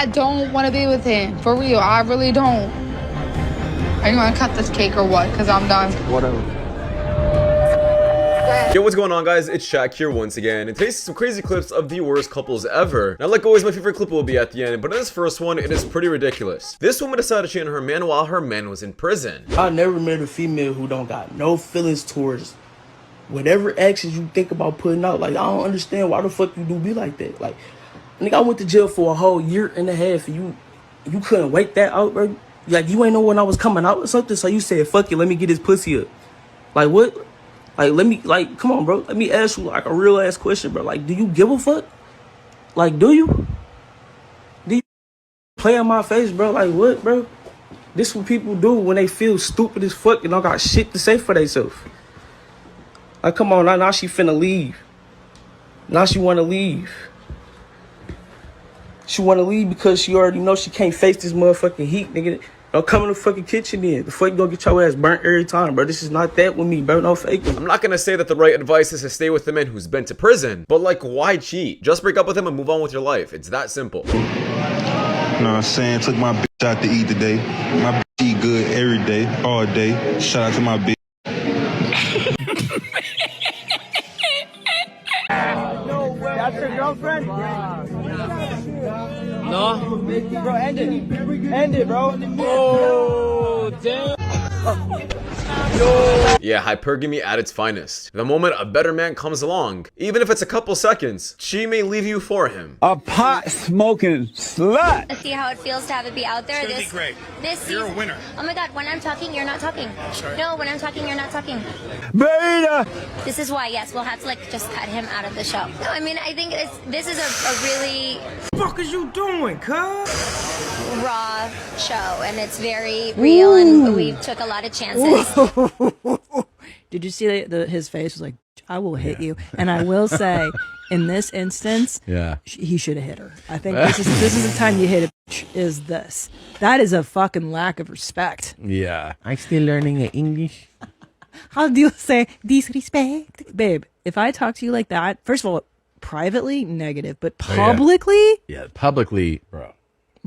I don't want to be with him. For real, I really don't. Are you gonna cut this cake or what? Because I'm done. Whatever. Yo, what's going on, guys? It's Shaq here once again, and today's some crazy clips of the worst couples ever. Now, like always, my favorite clip will be at the end, but in this first one, it is pretty ridiculous. This woman decided to cheat on her man while her man was in prison. I never met a female who don't got no feelings towards whatever actions you think about putting out. Like, I don't understand why the fuck you do be like that. Like, nigga, I went to jail for a whole year and a half, and you couldn't wait that out, bro? Like, you ain't know when I was coming out or something, so you said, fuck it, let me get this pussy up. Like, what? Like, come on, bro. Let me ask you, like, a real-ass question, bro. Like, do you give a fuck? Like, do you? Do you play in my face, bro? Like, what, bro? This what people do when they feel stupid as fuck and don't got shit to say for themselves. Like, come on, now she finna leave. Now she wanna leave. She wanna leave because she already know she can't face this motherfucking heat, nigga. Don't come in the fucking kitchen then. The fuck you gonna get your ass burnt every time, bro. This is not that with me, bro. No faking. I'm not gonna say that the right advice is to stay with the man who's been to prison, but like, why cheat? Just break up with him and move on with your life. It's that simple. You know what I'm saying? Took my bitch out to eat today. My bitch eat good every day, all day. Shout out to my bitch. That's your girlfriend? No. Bro, end it. End it, bro. Oh, damn. Yeah, hypergamy at its finest. The moment a better man comes along, even if it's a couple seconds, she may leave you for him. A pot-smoking slut! Let's see how it feels to have it be out there. It's gonna be great. You're a winner. Oh my god, when I'm talking, you're not talking. Sorry. No, when I'm talking, you're not talking. Beta! This is why, yes, we'll have to like just cut him out of the show. No, I mean, I think this is a really... What the fuck is you doing, cuz? raw show, and it's very real, and we took a lot of chances. Did you see his face was like, I will hit you. And I will say, in this instance, he should have hit her. I think this is the time you hit it. Is this? That is a fucking lack of respect. Yeah. I'm still learning English. How do you say disrespect? Babe, if I talk to you like that, first of all, privately, negative, but publicly? Yeah, publicly,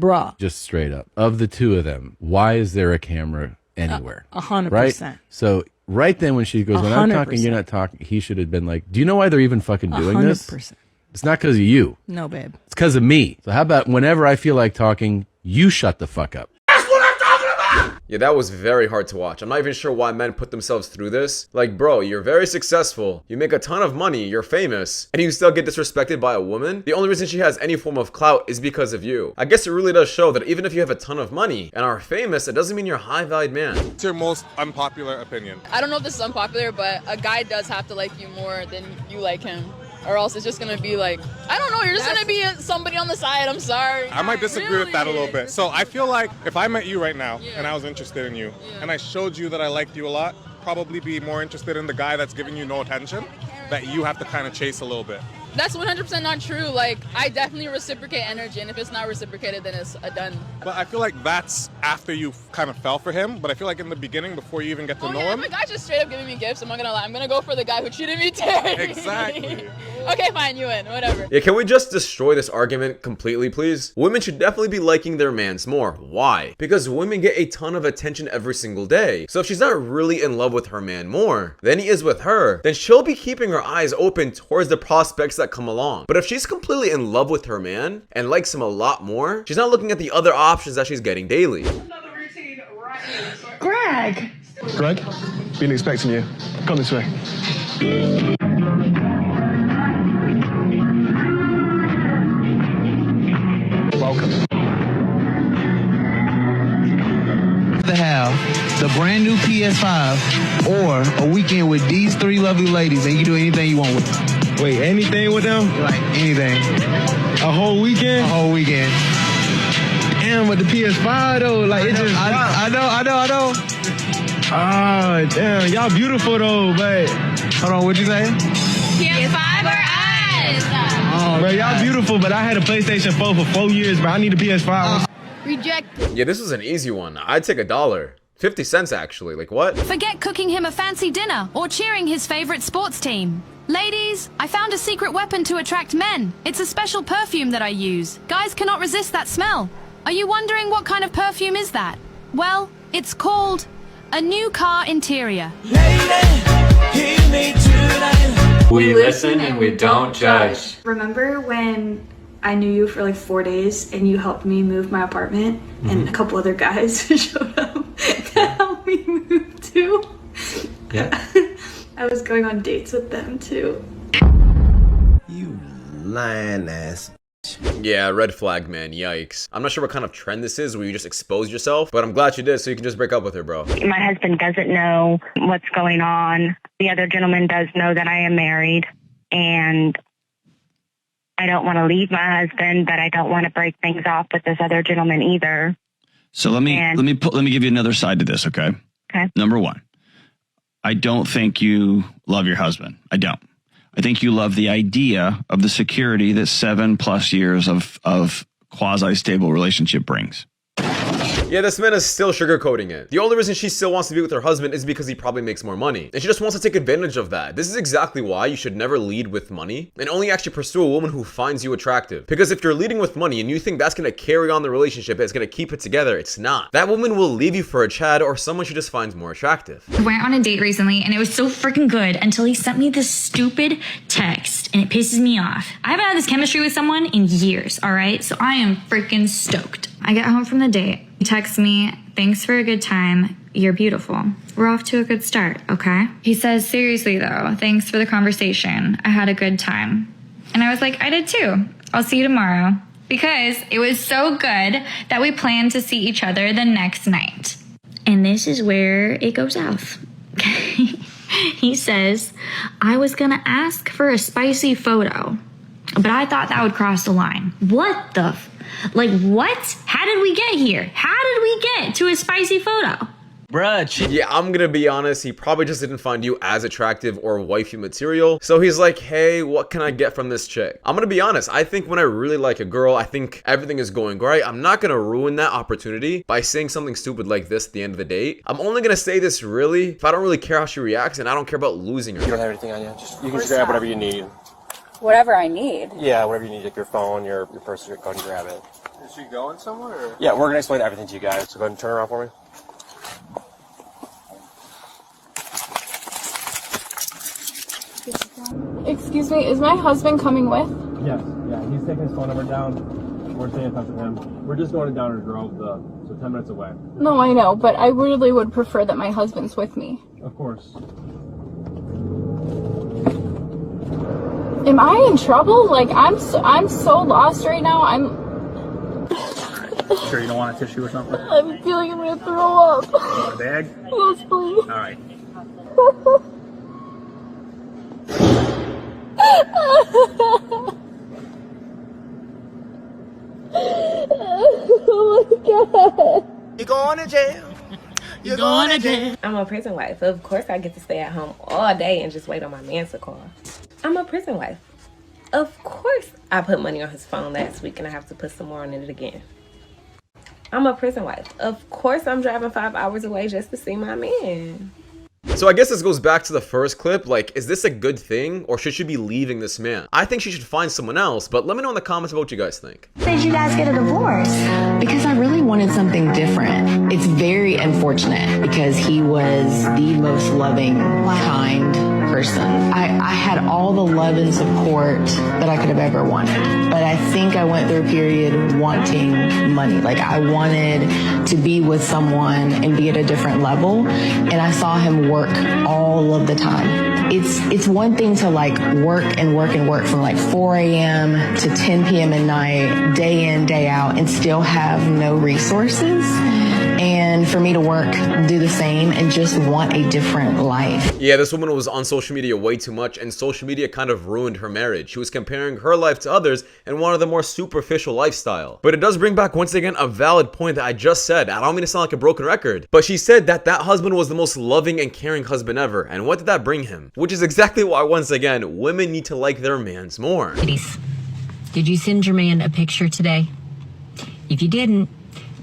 Bruh. Just straight up. Of the two of them, why is there a camera anywhere? 100%. Right? So right then when she goes, when I'm talking, you're not talking, he should have been like, do you know why they're even fucking doing 100%. this? It's not because of you. No, babe. It's because of me. So how about whenever I feel like talking, you shut the fuck up. Yeah, that was very hard to watch. I'm not even sure why men put themselves through this. Like, bro, you're very successful. You make a ton of money. You're famous. And you still get disrespected by a woman? The only reason she has any form of clout is because of you. I guess it really does show that even if you have a ton of money and are famous, it doesn't mean you're a high-valued man. What's your most unpopular opinion? I don't know if this is unpopular, but a guy does have to like you more than you like him. Or else it's just gonna be like, I don't know, you're just gonna be somebody on the side, I'm sorry. I might disagree with that a little bit. So I feel like if I met you right now and I was interested in you and I showed you that I liked you a lot, probably be more interested in the guy that's giving you no attention, that you have to kind of chase a little bit. That's 100% not true. Like, I definitely reciprocate energy, and if it's not reciprocated, then it's a done. But I feel like that's after you kind of fell for him, but I feel like in the beginning, before you even get to know him. If a guy's just straight up giving me gifts, I'm not gonna lie, I'm gonna go for the guy who treated me terribly. Exactly. Okay, fine, you win, whatever. Yeah, can we just destroy this argument completely, please? Women should definitely be liking their mans more. Why? Because women get a ton of attention every single day. So if she's not really in love with her man more than he is with her, then she'll be keeping her eyes open towards the prospects that come along. But if she's completely in love with her man and likes him a lot more, she's not looking at the other options that she's getting daily. Greg! Greg, been expecting you. Come this way. Welcome. To have the brand new PS5 or a weekend with these three lovely ladies, and you can do anything you want with them. Wait, anything with them? Like anything. A whole weekend? A whole weekend. Damn, with the PS5 though, like it just. I know. Ah, damn, y'all beautiful though, but. Hold on, what'd you say? PS5 or us? Oh, bro, y'all beautiful, but I had a PlayStation 4 for 4 years, but I need a PS5. Reject. Yeah, this was an easy one. I'd take $1. 50 cents actually, like what? Forget cooking him a fancy dinner or cheering his favorite sports team. Ladies, I found a secret weapon to attract men. It's a special perfume that I use. Guys cannot resist that smell. Are you wondering what kind of perfume is that? Well, it's called a new car interior. We listen and we don't judge. Remember when I knew you for like 4 days and you helped me move my apartment and a couple other guys showed up to help me move too? Yeah. I was going on dates with them too. You lying ass. Yeah, red flag, man. Yikes. I'm not sure what kind of trend this is where you just expose yourself, but I'm glad you did, so you can just break up with her, bro. My husband doesn't know what's going on. The other gentleman does know that I am married, and I don't want to leave my husband, but I don't want to break things off with this other gentleman either. So let me give you another side to this, okay? Okay. Number one, I don't think you love your husband. I don't. I think you love the idea of the security that 7+ years of quasi-stable relationship brings. Yeah, this man is still sugarcoating it. The only reason she still wants to be with her husband is because he probably makes more money. And she just wants to take advantage of that. This is exactly why you should never lead with money and only actually pursue a woman who finds you attractive. Because if you're leading with money and you think that's going to carry on the relationship, it's going to keep it together, it's not. That woman will leave you for a Chad or someone she just finds more attractive. I went on a date recently and it was so freaking good until he sent me this stupid text and it pisses me off. I haven't had this chemistry with someone in years, all right? So I am freaking stoked. I get home from the date. He texts me, thanks for a good time. You're beautiful. We're off to a good start, okay? He says, seriously though, thanks for the conversation. I had a good time. And I was like, I did too. I'll see you tomorrow. Because it was so good that we planned to see each other the next night. And this is where it goes south. He says, I was gonna ask for a spicy photo, but I thought that would cross the line. What the Like, what? How did we get here? How did we get to a spicy photo? Bruh, yeah, I'm gonna be honest, he probably just didn't find you as attractive or wifey material. So he's like, hey, what can I get from this chick? I'm gonna be honest, I think when I really like a girl, I think everything is going great. I'm not gonna ruin that opportunity by saying something stupid like this at the end of the date. I'm only gonna say this really if I don't really care how she reacts and I don't care about losing her. You don't have anything on you? You can just grab whatever you need. Whatever I need? Yeah, whatever you need, like your phone, your purse, go ahead and grab it. Is she going somewhere? Or? Yeah, we're gonna explain everything to you guys, so go ahead and turn around for me. Excuse me, is my husband coming with? Yes, yeah, he's taking his phone number down. We're staying in touch with him. We're just going to Downer Grove, so 10 minutes away. No, I know, but I really would prefer that my husband's with me. Of course. Am I in trouble? Like, I'm so lost right now. Sure you don't want a tissue or something? I'm feeling I'm gonna throw up. You want a bag? Yes, please. All right. Oh my god. You're going to jail. You're going to jail. I'm a prison wife. Of course I get to stay at home all day and just wait on my man to call. I'm a prison wife. Of course I put money on his phone last week and I have to put some more on it again. I'm a prison wife. Of course I'm driving 5 hours away just to see my man. So I guess this goes back to the first clip, like, is this a good thing or should she be leaving this man? I think she should find someone else, but let me know in the comments about what you guys think. Did you guys get a divorce? Because I really wanted something different. It's very unfortunate because he was the most loving, kind person. I had all the love and support that I could have ever wanted. But I think I went through a period wanting money. Like, I wanted to be with someone and be at a different level. And I saw him work all of the time. It's one thing to like work and work and work from like 4 a.m. to 10 p.m. at night, day in, day out, and still have no resources. And for me to work, do the same, and just want a different life. Yeah, this woman was on social media way too much, and social media kind of ruined her marriage. She was comparing her life to others and wanted the more superficial lifestyle. But it does bring back, once again, a valid point that I just said. I don't mean to sound like a broken record, but she said that that husband was the most loving and caring husband ever. And what did that bring him? Which is exactly why, once again, women need to like their mans more. Ladies, did you send your man a picture today? If you didn't,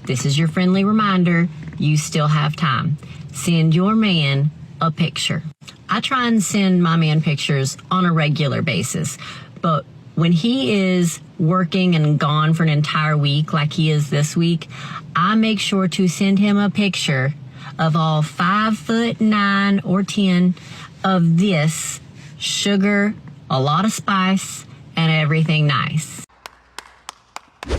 this is your friendly reminder, you still have time. Send your man a picture. I try and send my man pictures on a regular basis, but when he is working and gone for an entire week like he is this week, I make sure to send him a picture of all 5'9" or 10 of this sugar, a lot of spice, and everything nice.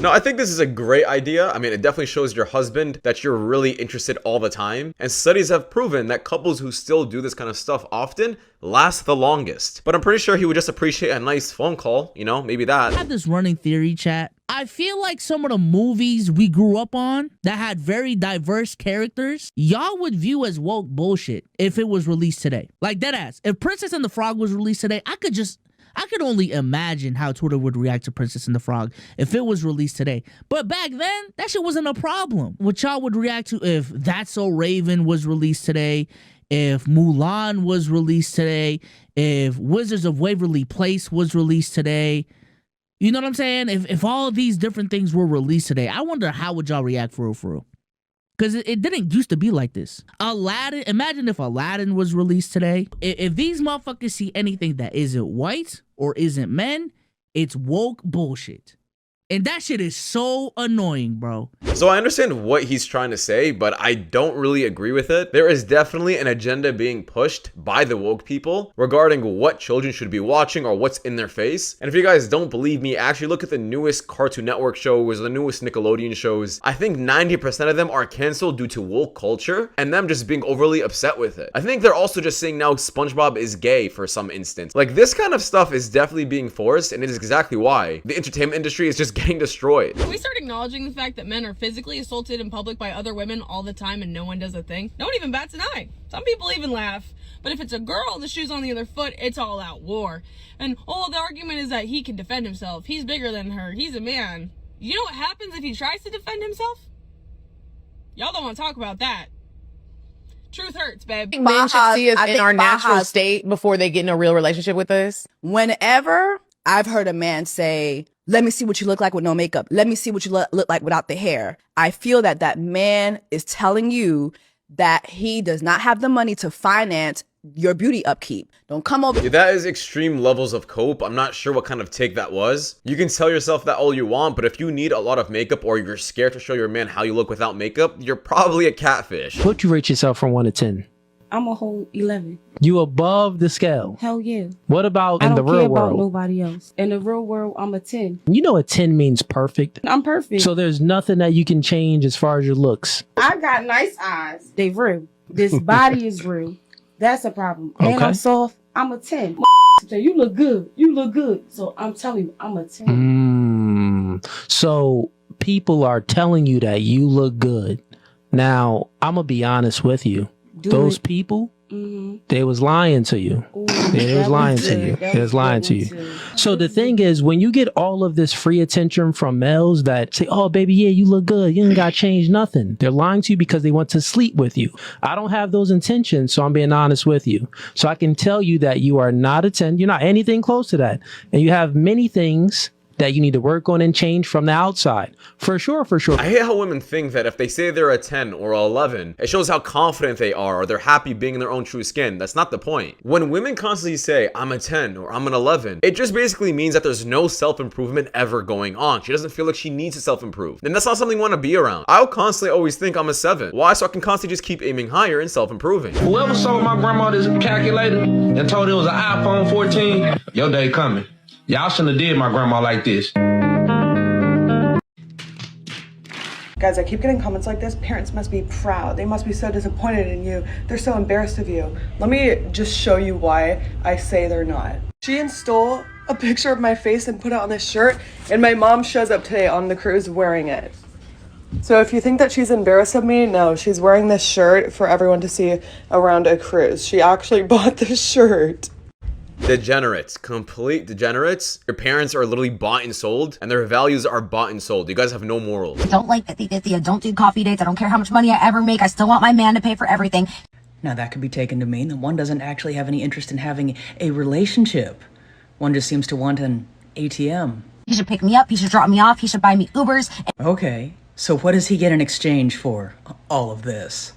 No, I think this is a great idea. I mean, it definitely shows your husband that you're really interested all the time. And studies have proven that couples who still do this kind of stuff often last the longest. But I'm pretty sure he would just appreciate a nice phone call, you know, maybe that. I have this running theory, chat. I feel like some of the movies we grew up on that had very diverse characters, y'all would view as woke bullshit if it was released today. Like, deadass. If Princess and the Frog was released today, I could only imagine how Twitter would react to Princess and the Frog if it was released today. But back then, that shit wasn't a problem. What y'all would react to if That's So Raven was released today, if Mulan was released today, if Wizards of Waverly Place was released today. You know what I'm saying? If all of these different things were released today, I wonder how would y'all react for real. Because it didn't used to be like this. Aladdin, imagine if Aladdin was released today. If these motherfuckers see anything that isn't white or isn't men, it's woke bullshit. And that shit is so annoying, bro. So I understand what he's trying to say, but I don't really agree with it. There is definitely an agenda being pushed by the woke people regarding what children should be watching or what's in their face. And if you guys don't believe me, actually look at the newest Cartoon Network shows, the newest Nickelodeon shows. I think 90% of them are canceled due to woke culture and them just being overly upset with it. I think they're also just saying now SpongeBob is gay for some instance. Like, this kind of stuff is definitely being forced, and it is exactly why the entertainment industry is just getting destroyed. Can we start acknowledging the fact that men are physically assaulted in public by other women all the time and no one does a thing? No one even bats an eye. Some people even laugh. But if it's a girl, the shoe's on the other foot, it's all out war. And the argument is that he can defend himself. He's bigger than her. He's a man. You know what happens if he tries to defend himself? Y'all don't want to talk about that. Truth hurts, babe. Men should see us in our natural state before they get in a real relationship with us. Whenever I've heard a man say, let me see what you look like with no makeup. Let me see what you look like without the hair. I feel that that man is telling you that he does not have the money to finance your beauty upkeep. Don't come over. Yeah, that is extreme levels of cope. I'm not sure what kind of take that was. You can tell yourself that all you want, but if you need a lot of makeup or you're scared to show your man how you look without makeup, you're probably a catfish. What you rate yourself from 1 to 10? I'm a whole 11. You above the scale? Hell yeah. What about in the real I don't care world? about nobody else. In the real world, I'm a 10. You know a 10 means perfect. I'm perfect. So there's nothing that you can change as far as your looks. I got nice eyes. They real. This body is real. That's a problem. And I'm soft. I'm a 10. You look good. You look good. So I'm telling you, I'm a 10. So people are telling you that you look good. Now, I'm going to be honest with you. Those people, they was lying to you. They was lying to you. They was lying to you. So the thing is, when you get all of this free attention from males that say, oh, baby, yeah, you look good. You ain't got to change nothing. They're lying to you because they want to sleep with you. I don't have those intentions, so I'm being honest with you. So I can tell you that you are not a 10. You're not anything close to that. And you have many things that you need to work on and change from the outside. For sure, for sure. I hate how women think that if they say they're a 10 or a 11, it shows how confident they are or they're happy being in their own true skin. That's not the point. When women constantly say, I'm a 10 or I'm an 11, it just basically means that there's no self-improvement ever going on. She doesn't feel like she needs to self-improve. And that's not something you want to be around. I'll constantly always think I'm a 7. Why? So I can constantly just keep aiming higher and self-improving. Whoever sold my grandma this calculator and told it was an iPhone 14, your day coming. Y'all shouldn't have did my grandma like this. Guys, I keep getting comments like this. Parents must be proud. They must be so disappointed in you. They're so embarrassed of you. Let me just show you why I say they're not. She stole a picture of my face and put it on this shirt, and my mom shows up today on the cruise wearing it. So if you think that she's embarrassed of me, no, she's wearing this shirt for everyone to see around a cruise. She actually bought this shirt. Degenerates, complete degenerates. Your parents are literally bought and sold, and their values are bought and sold. You guys have no morals. Don't like 50-50. I don't do coffee dates. I don't care how much money I ever make. I still want my man to pay for everything. Now that could be taken to mean that one doesn't actually have any interest in having a relationship. One just seems to want an ATM. He should pick me up. He should drop me off. He should buy me Ubers. Okay, so what does he get in exchange for all of this?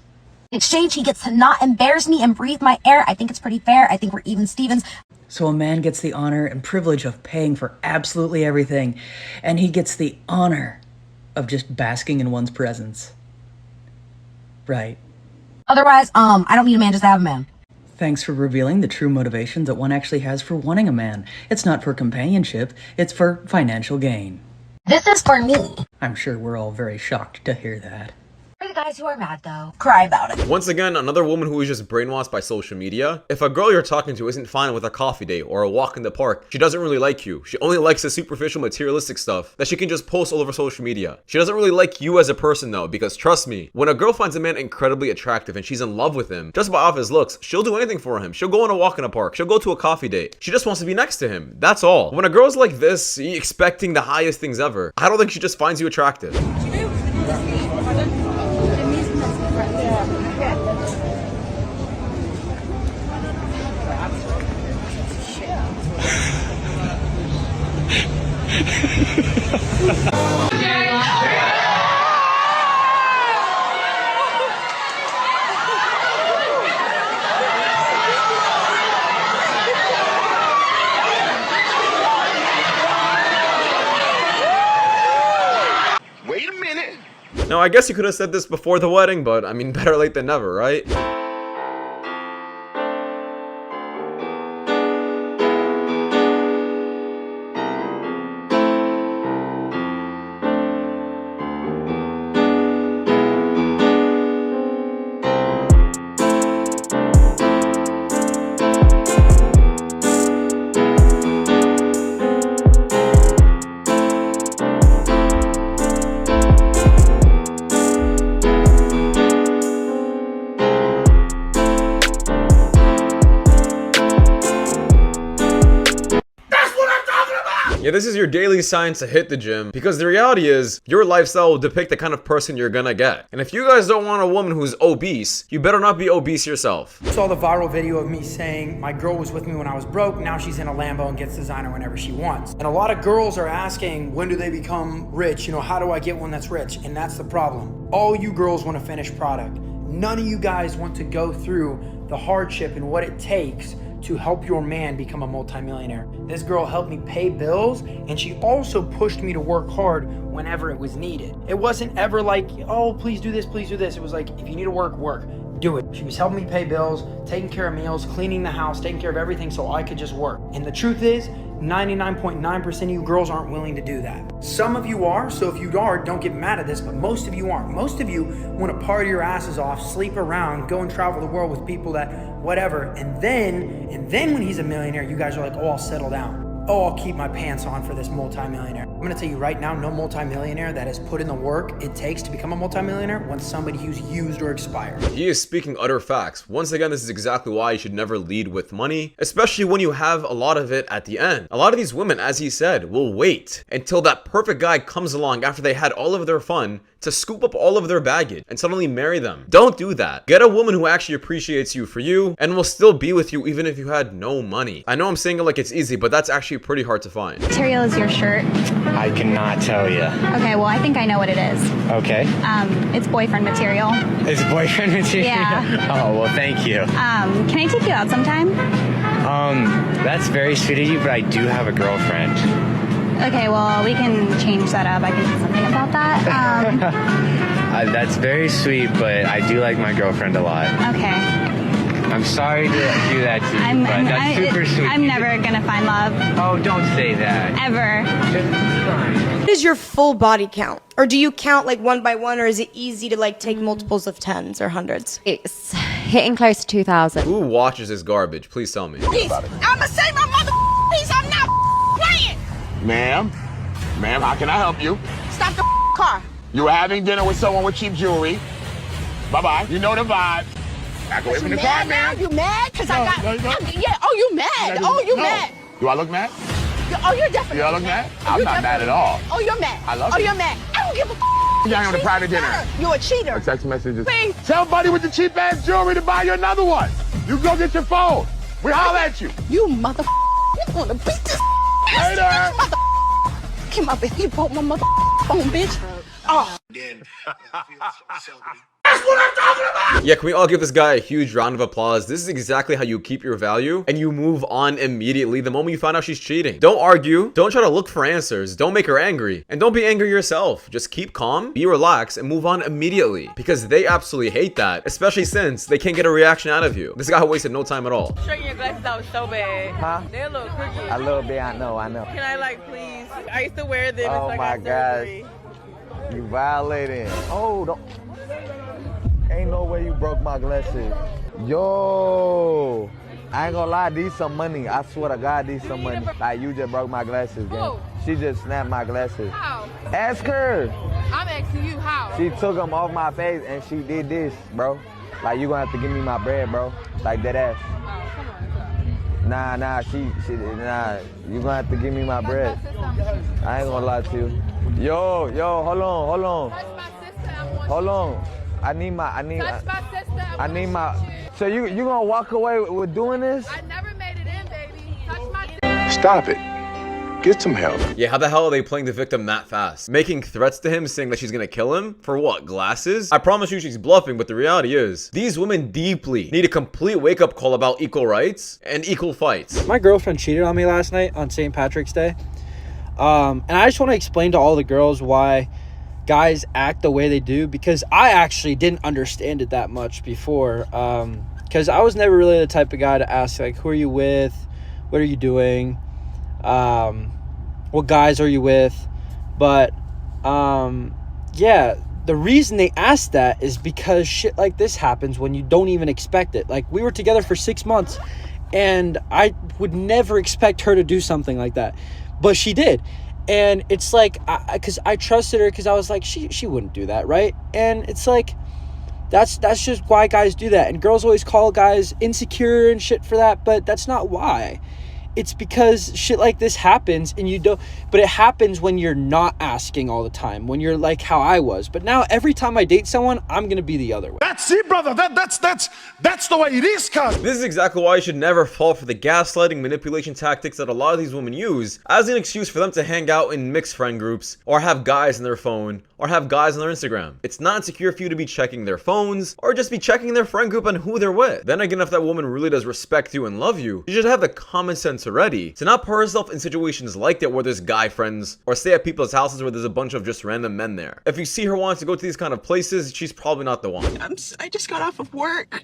exchange, he gets to not embarrass me and breathe my air. I think it's pretty fair. I think we're even Stevens. So a man gets the honor and privilege of paying for absolutely everything, and he gets the honor of just basking in one's presence. Right. Otherwise, I don't need a man, just have a man. Thanks for revealing the true motivations that one actually has for wanting a man. It's not for companionship, it's for financial gain. This is for me. I'm sure we're all very shocked to hear that. For the guys who are mad, though, cry about it. Once again, another woman who is just brainwashed by social media. If a girl you're talking to isn't fine with a coffee date or a walk in the park, she doesn't really like you. She only likes the superficial materialistic stuff that she can just post all over social media. She doesn't really like you as a person though, because trust me, when a girl finds a man incredibly attractive and she's in love with him, just by off his looks, she'll do anything for him. She'll go on a walk in a park. She'll go to a coffee date. She just wants to be next to him. That's all. When a girl's like this, expecting the highest things ever, I don't think she just finds you attractive. Wait a minute. Now, I guess you could have said this before the wedding, but I mean, better late than never, right? Yeah, this is your daily signs to hit the gym, because the reality is your lifestyle will depict the kind of person you're gonna get. And if you guys don't want a woman who's obese, you better not be obese yourself. I saw the viral video of me saying my girl was with me when I was broke, now she's in a Lambo and gets designer whenever she wants. And a lot of girls are asking, when do they become rich? You know, how do I get one that's rich? And that's the problem. All you girls want a finished product. None of you guys want to go through the hardship and what it takes to help your man become a multimillionaire. This girl helped me pay bills, and she also pushed me to work hard whenever it was needed. It wasn't ever like, oh, please do this, please do this. It was like, if you need to work, do it. She was helping me pay bills, taking care of meals, cleaning the house, taking care of everything so I could just work. And the truth is, 99.9% of you girls aren't willing to do that. Some of you are, so if you are, don't get mad at this, but most of you aren't. Most of you want to party your asses off, sleep around, go and travel the world with people that whatever, and then when he's a millionaire, you guys are like, oh, I'll settle down. Oh, I'll keep my pants on for this multimillionaire. I'm gonna tell you right now, no multimillionaire that has put in the work it takes to become a multimillionaire wants somebody who's used or expired. He is speaking utter facts. Once again, this is exactly why you should never lead with money, especially when you have a lot of it at the end. A lot of these women, as he said, will wait until that perfect guy comes along after they had all of their fun to scoop up all of their baggage and suddenly marry them. Don't do that. Get a woman who actually appreciates you for you and will still be with you even if you had no money. I know I'm saying it like it's easy, but that's actually pretty hard to find. What material is your shirt? I cannot tell you. Okay, well, I think I know what it is. Okay. It's boyfriend material. It's boyfriend material? Yeah. Oh, well, thank you. Can I take you out sometime? That's very sweet of you, but I do have a girlfriend. Okay, well, we can change that up. I can do something about that. That's very sweet, but I do like my girlfriend a lot. Okay. I'm sorry to do that to you, but that's super sweet. I'm never gonna find love. Oh, don't say that. Ever. What is your full body count? Or do you count like one by one, or is it easy to like take multiples of tens or hundreds? It's hitting close to 2,000. Who watches this garbage? Please tell me. I'ma say my mother piece, I'm not playing! Ma'am, how can I help you? Stop the car. You were having dinner with someone with cheap jewelry. Bye-bye. You know the vibe. Back away from the car, man. You mad? Cause I got, yeah, oh, you mad. Oh, you mad. Do I look mad? Oh, you're definitely Do I look mad? I'm not mad at all. Oh, you're mad. I love Oh, you. you're mad. I don't give a You're on a private dinner. You're a cheater. A text messages. Please. Tell buddy with the cheap ass jewelry to buy you another one. You go get your phone. We holler at you. You mother. You're gonna beat this Later. ass, mother. Come on, bitch. You broke my mother phone, bitch. Oh. That's what I'm talking about! Yeah, can we all give this guy a huge round of applause? This is exactly how you keep your value and you move on immediately the moment you find out she's cheating. Don't argue, don't try to look for answers, don't make her angry, and don't be angry yourself. Just keep calm, be relaxed, and move on immediately because they absolutely hate that, especially since they can't get a reaction out of you. This guy wasted no time at all. Straightening your glasses out so bad. Huh? They're a little crooked. A little bit, I know. Can I please? I used to wear them. Oh my gosh. You violating. Oh, don't. Ain't no way you broke my glasses. Yo. I ain't gonna lie, these some money. I swear to God, these some money. Like, you just broke my glasses, gang. She just snapped my glasses. How? Ask her. I'm asking you how. She took them off my face and she did this, bro. Like, you gonna have to give me my bread, bro. Like, that ass. Oh, come on. Nah, you gonna have to give me my bread. I ain't gonna lie to you. Yo, hold on. Hold on. I need my. So you gonna walk away with doing this? I never made it in, baby. Touch my. Stop it. Get some help. Yeah, how the hell are they playing the victim that fast? Making threats to him, saying that she's gonna kill him? For what, glasses? I promise you she's bluffing, but the reality is, these women deeply need a complete wake-up call about equal rights and equal fights. My girlfriend cheated on me last night on St. Patrick's Day. And I just want to explain to all the girls why guys act the way they do, because I actually didn't understand it that much before. Because I was never really the type of guy to ask, like, who are you with? What are you doing? What guys are you with? But yeah, the reason they ask that is because shit like this happens when you don't even expect it. Like, we were together for 6 months and I would never expect her to do something like that, but she did. And it's like, because I trusted her, because I was like, she wouldn't do that, right? And it's like, that's just why guys do that. And girls always call guys insecure and shit for that, but that's not why. It's because shit like this happens and you don't, but it happens when you're not asking all the time, when you're like how I was. But now every time I date someone, I'm gonna be the other way. That's it, brother. That's the way it is, cuz. This is exactly why you should never fall for the gaslighting manipulation tactics that a lot of these women use as an excuse for them to hang out in mixed friend groups, or have guys in their phone, or have guys on their Instagram. It's not insecure for you to be checking their phones, or just be checking their friend group and who they're with. Then again, if that woman really does respect you and love you, you should have the common sense already to not put herself in situations like that where there's guy friends, or stay at people's houses where there's a bunch of just random men there. If you see her wanting to go to these kind of places, she's probably not the one. I just got off of work.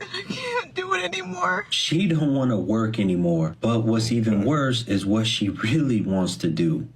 I can't do it anymore. She don't want to work anymore, but what's even worse is what she really wants to do.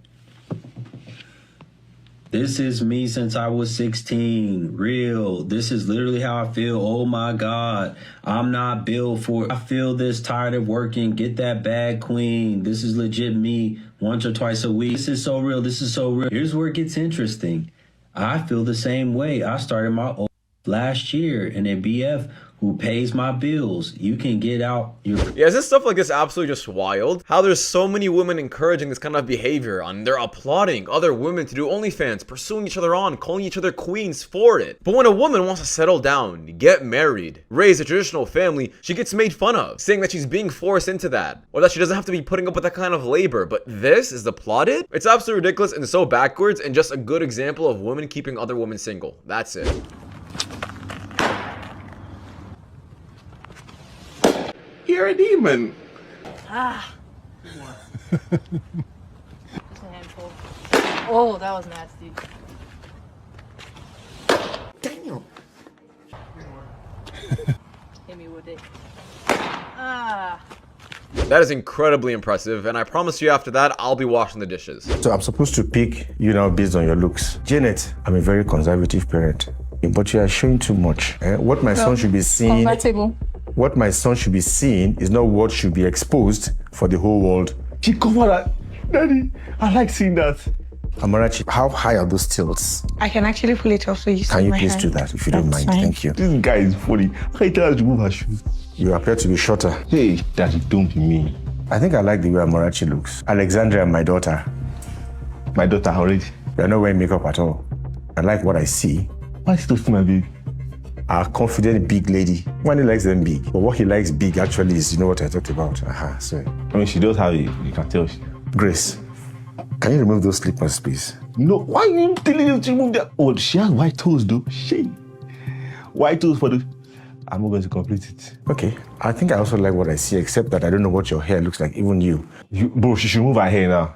This is me since I was 16. Real. This is literally how I feel. Oh my God. I'm not built for it. I feel this, tired of working. Get that bag, queen. This is legit me once or twice a week. This is so real. This is so real. Here's where it gets interesting. I feel the same way. I started my old last year in a BF who pays my bills. You can get out your... Yeah, is this stuff like this absolutely just wild? How there's so many women encouraging this kind of behavior, and they're applauding other women to do OnlyFans, pursuing each other on, calling each other queens for it. But when a woman wants to settle down, get married, raise a traditional family, she gets made fun of, saying that she's being forced into that, or that she doesn't have to be putting up with that kind of labor. But this is applauded? It's absolutely ridiculous and so backwards, and just a good example of women keeping other women single. That's it. You're a demon. Ah. Just a handful. Oh, that was nasty. Damn. Hit me with it. Ah. That is incredibly impressive, and I promise you after that, I'll be washing the dishes. So I'm supposed to pick you now based on your looks. Janet, I'm a very conservative parent, but you are showing too much. What my son should be seeing... Compatible. What my son should be seeing is not what should be exposed for the whole world. She covered that. Daddy, I like seeing that. Amarachi, how high are those tilts? I can actually pull it off so you see. Can you please do that if you don't mind? Fine. Thank you. This guy is funny. I tell her to move her shoes. You appear to be shorter. Hey, Daddy, don't be mean. I think I like the way Amarachi looks. Alexandria, my daughter. My daughter already? You're not wearing makeup at all. I like what I see. Why is it my baby? A confident big lady. When he likes them big. But what he likes big actually is, you know what I talked about. Sorry. I mean, she does have it. You can tell. Grace, can you remove those slippers, please? No, why are you telling her to remove that? Oh, she has white toes, though. Shame. White tooth for the... I'm not going to complete it. Okay. I think I also like what I see, except that I don't know what your hair looks like, even you. Bro, she should move her hair now.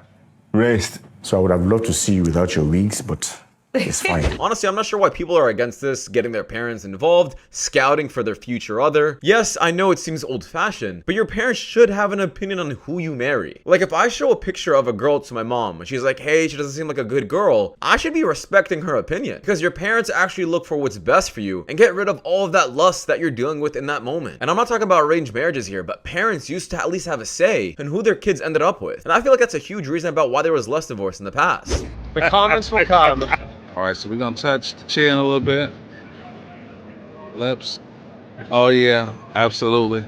Rest. So I would have loved to see you without your wigs, but it's fine. Honestly, I'm not sure why people are against this, getting their parents involved, scouting for their future other. Yes, I know it seems old-fashioned, but your parents should have an opinion on who you marry. Like, if I show a picture of a girl to my mom, and she's like, hey, she doesn't seem like a good girl, I should be respecting her opinion. Because your parents actually look for what's best for you, and get rid of all of that lust that you're dealing with in that moment. And I'm not talking about arranged marriages here, but parents used to at least have a say in who their kids ended up with. And I feel like that's a huge reason about why there was less divorce in the past. The comments will come. All right, so we're gonna touch the chin a little bit. Lips. Oh yeah, absolutely.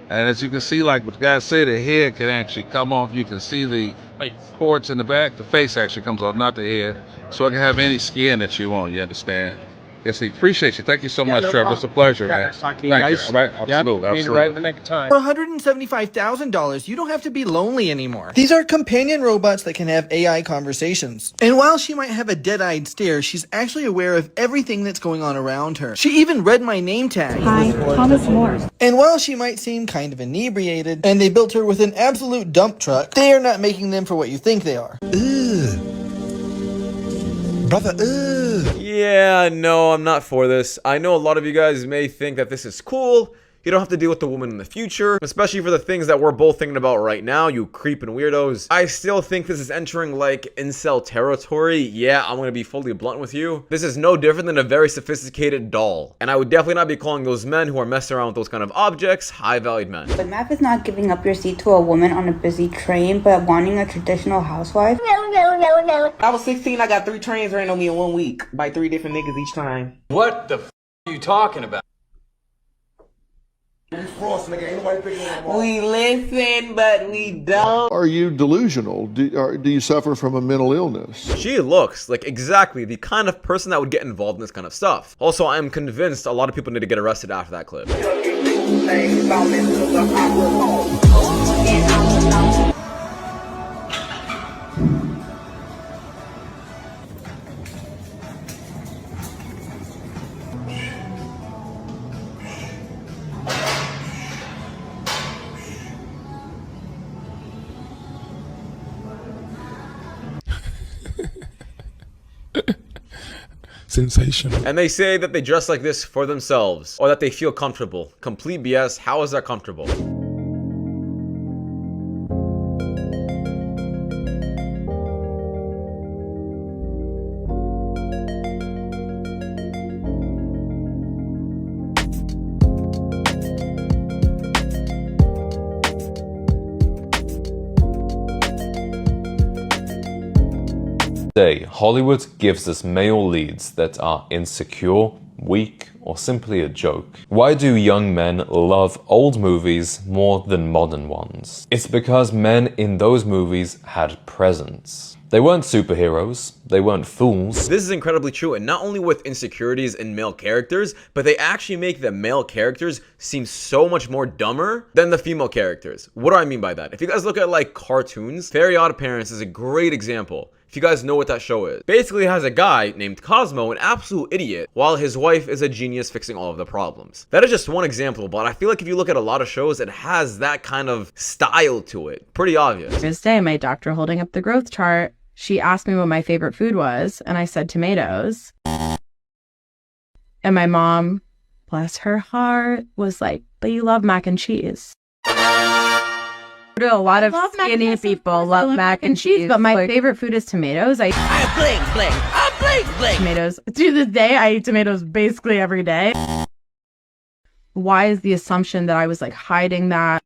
And as you can see, like what the guy said, the head can actually come off. You can see the cords in the back. The face actually comes off, not the head. So it can have any skin that you want, you understand? Yes, he appreciates you. Thank you so much, Trevor. It's a pleasure, man. Thank you. All right, absolutely, absolutely. Right in the next time. For $175,000, you don't have to be lonely anymore. These are companion robots that can have AI conversations. And while she might have a dead-eyed stare, she's actually aware of everything that's going on around her. She even read my name tag. Hi, Thomas Moore. And while she might seem kind of inebriated, and they built her with an absolute dump truck, they are not making them for what you think they are. Brother, Yeah, no, I'm not for this. I know a lot of you guys may think that this is cool. You don't have to deal with the woman in the future, especially for the things that we're both thinking about right now, you creeping weirdos. I still think this is entering like incel territory. Yeah, I'm gonna be fully blunt with you. This is no different than a very sophisticated doll. And I would definitely not be calling those men who are messing around with those kind of objects high-valued men. But math is not giving up your seat to a woman on a busy train, but wanting a traditional housewife. I was 16, I got 3 trains ran on me in 1 week by 3 different niggas each time. What the f are you talking about? We listen, but we don't. Are you delusional? Do you suffer from a mental illness? She looks like exactly the kind of person that would get involved in this kind of stuff. Also, I am convinced a lot of people need to get arrested after that clip. Sensational. And they say that they dress like this for themselves, or that they feel comfortable. Complete BS. How is that comfortable? Today, Hollywood gives us male leads that are insecure, weak, or simply a joke. Why do young men love old movies more than modern ones? It's because men in those movies had presence. They weren't superheroes, they weren't fools. This is incredibly true, and not only with insecurities in male characters, but they actually make the male characters seem so much more dumber than the female characters. What do I mean by that? If you guys look at like cartoons, Very Odd Parents is a great example. If you guys know what that show is. Basically, it has a guy named Cosmo, an absolute idiot, while his wife is a genius fixing all of the problems. That is just one example, but I feel like if you look at a lot of shows, it has that kind of style to it. Pretty obvious. Thursday, my doctor holding up the growth chart, she asked me what my favorite food was, and I said tomatoes. And my mom, bless her heart, was like, but you love mac and cheese. A lot of skinny people love mac and cheese, but my favorite food is tomatoes. I bling. Tomatoes. To this day, I eat tomatoes basically every day. Why is the assumption that I was like hiding that?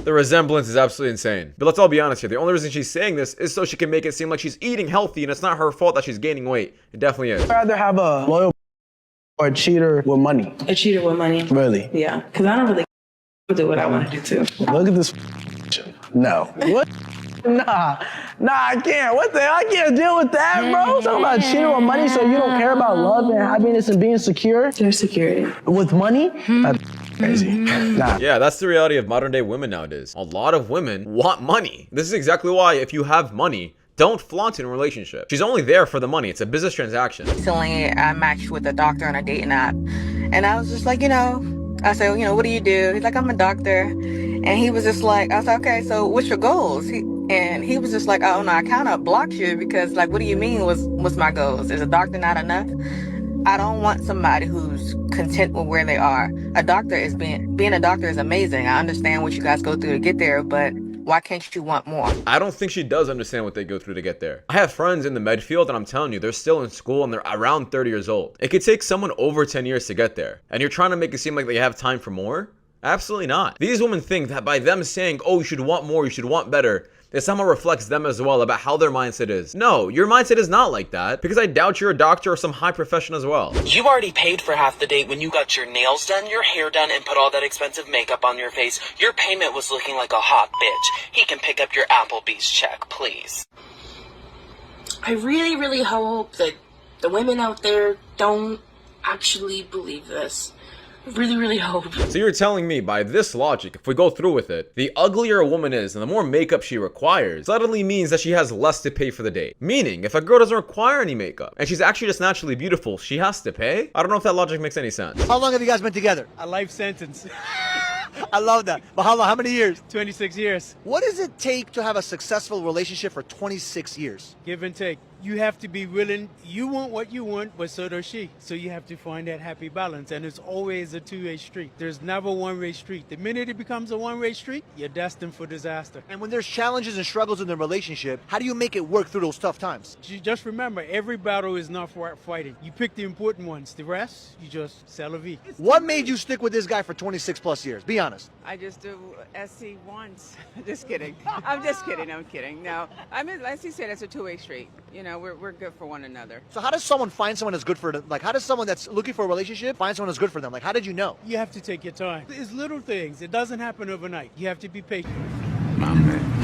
The resemblance is absolutely insane. But let's all be honest here. The only reason she's saying this is so she can make it seem like she's eating healthy, and it's not her fault that she's gaining weight. It definitely is. I'd rather have a loyal or a cheater with money. A cheater with money? Really? Yeah, because I don't really do what I want to do too. Look at this. No. What? Nah, I can't. What the hell? I can't deal with that, bro. Talking about cheating with money so you don't care about love and happiness and being secure. There's security. With money? That's crazy. Nah. Yeah, that's the reality of modern day women nowadays. A lot of women want money. This is exactly why if you have money, don't flaunt it in a relationship. She's only there for the money. It's a business transaction. Recently, I matched with a doctor on a dating app. And I was just like, I said, what do you do? He's like, I'm a doctor. And he was just like, I said, okay, so what's your goals? And he was just like, oh no, I kind of blocked you because like, what do you mean what's my goals? Is a doctor not enough? I don't want somebody who's content with where they are. Being a doctor is amazing. I understand what you guys go through to get there, but why can't you want more? I don't think she does understand what they go through to get there. I have friends in the med field and I'm telling you, they're still in school and they're around 30 years old. It could take someone over 10 years to get there. And you're trying to make it seem like they have time for more? Absolutely not. These women think that by them saying, oh, you should want more, you should want better, it somehow reflects them as well about how their mindset is. No, your mindset is not like that, because I doubt you're a doctor or some high profession as well. You already paid for half the date when you got your nails done, your hair done, and put all that expensive makeup on your face. Your payment was looking like a hot bitch. He can pick up your Applebee's check, please. I really, really hope that the women out there don't actually believe this. Really, really hope. So you're telling me, by this logic, if we go through with it, the uglier a woman is and the more makeup she requires suddenly means that she has less to pay for the date. Meaning, if a girl doesn't require any makeup and she's actually just naturally beautiful, she has to pay? I don't know if that logic makes any sense. How long have you guys been together? A life sentence. I love that. But how long? How many years? 26 years. What does it take to have a successful relationship for 26 years? Give and take. You have to be willing. You want what you want, but so does she. So you have to find that happy balance. And it's always a two-way street. There's never a one-way street. The minute it becomes a one-way street, you're destined for disaster. And when there's challenges and struggles in the relationship, how do you make it work through those tough times? Just remember, every battle is not for fighting. You pick the important ones. The rest, you just c'est la vie. What made you stick with this guy for 26 plus years? Be honest. I just do SC once. Just kidding. I'm just kidding. I'm kidding. No, I mean, as he said, it's a two-way street. We're good for one another. So how does someone find someone that's good for them? Like, how does someone that's looking for a relationship find someone that's good for them? Like, how did you know? You have to take your time. It's little things. It doesn't happen overnight. You have to be patient.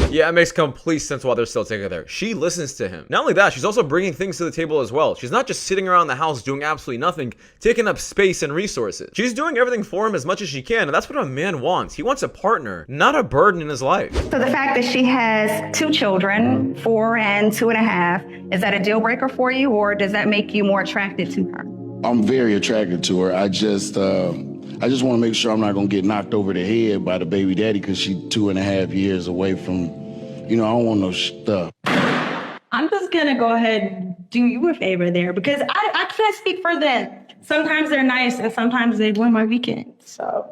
Yeah, it makes complete sense why they're still together. She listens to him. Not only that, she's also bringing things to the table as well. She's not just sitting around the house doing absolutely nothing, taking up space and resources. She's doing everything for him as much as she can, and that's what a man wants. He wants a partner, not a burden in his life. So the fact that she has 2 children, 4 and 2.5, is that a deal breaker for you, or does that make you more attracted to her? I'm very attracted to her. I just want to make sure I'm not going to get knocked over the head by the baby daddy because she's 2.5 years away from, I don't want no stuff. I'm just going to go ahead and do you a favor there because I can't speak for them. Sometimes they're nice and sometimes they ruin my weekend. So,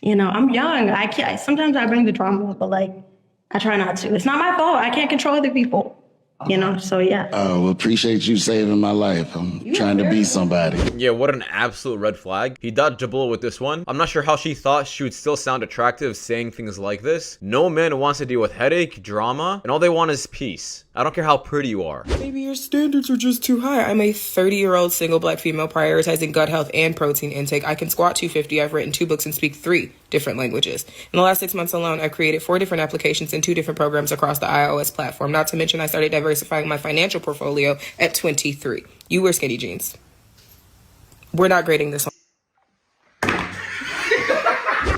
I'm young. Sometimes I bring the drama, but I try not to. It's not my fault. I can't control other people. So yeah. Well, appreciate you saving my life. I'm trying to be somebody. Yeah, what an absolute red flag. He dodged a bullet with this one. I'm not sure how she thought she would still sound attractive saying things like this. No man wants to deal with headache, drama, and all they want is peace. I don't care how pretty you are. Maybe your standards are just too high. I'm a 30-year-old single black female prioritizing gut health and protein intake. I can squat 250. I've written 2 books and speak 3 different languages. In the last 6 months alone, I've created 4 different applications and 2 different programs across the iOS platform. Not to mention I started diversifying my financial portfolio at 23. You wear skinny jeans. We're not grading this one.